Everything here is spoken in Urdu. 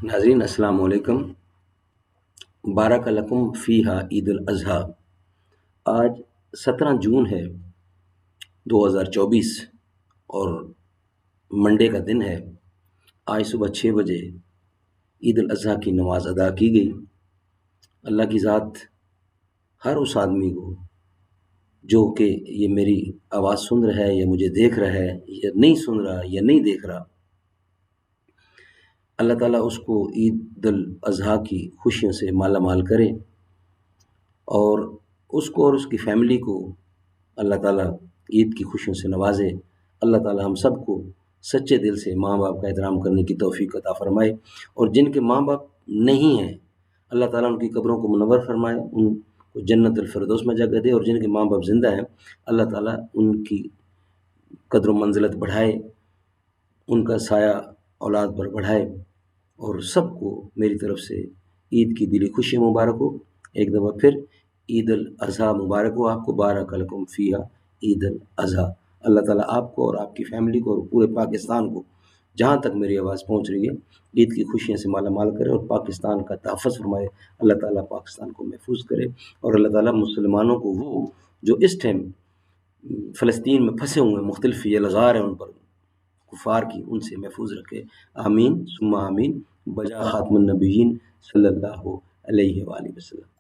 ناظرین السلام علیکم۔ بارک لکم فیہا عید الاضحیٰ۔ آج 17 جون ہے 2024 اور منڈے کا دن ہے۔ آج صبح 6 بجے عید الاضحیٰ کی نماز ادا کی گئی۔ اللہ کی ذات ہر اس آدمی کو جو کہ یہ میری آواز سن رہا ہے یا مجھے دیکھ رہا ہے یا نہیں سن رہا یا نہیں دیکھ رہا، اللہ تعالیٰ اس کو عید الاضحیٰ کی خوشیوں سے مالا مال کرے، اور اس کو اور اس کی فیملی کو اللہ تعالیٰ عید کی خوشیوں سے نوازے۔ اللہ تعالیٰ ہم سب کو سچے دل سے ماں باپ کا احترام کرنے کی توفیق عطا فرمائے، اور جن کے ماں باپ نہیں ہیں اللہ تعالیٰ ان کی قبروں کو منور فرمائے، ان کو جنت الفردوس میں جگہ دے، اور جن کے ماں باپ زندہ ہیں اللہ تعالیٰ ان کی قدر و منزلت بڑھائے، ان کا سایہ اولاد پر بڑھائے، اور سب کو میری طرف سے عید کی دلی خوشی مبارک ہو۔ ایک دفعہ پھر عید الاضحیٰ مبارک ہو آپ کو۔ بارک لکم فیہا عید الاضحیٰ۔ اللہ تعالیٰ آپ کو اور آپ کی فیملی کو اور پورے پاکستان کو، جہاں تک میری آواز پہنچ رہی ہے، عید کی خوشیوں سے مالا مال کرے اور پاکستان کا تحفظ فرمائے۔ اللہ تعالیٰ پاکستان کو محفوظ کرے، اور اللہ تعالیٰ مسلمانوں کو وہ جو اس ٹائم فلسطین میں پھنسے ہوئے ہیں، مختلف یہ لغار ہیں ان پر کفار کی، ان سے محفوظ رکھے۔ آمین ثم آمین، بجا خاتم النبیین صلی اللہ علیہ وآلہ وسلم۔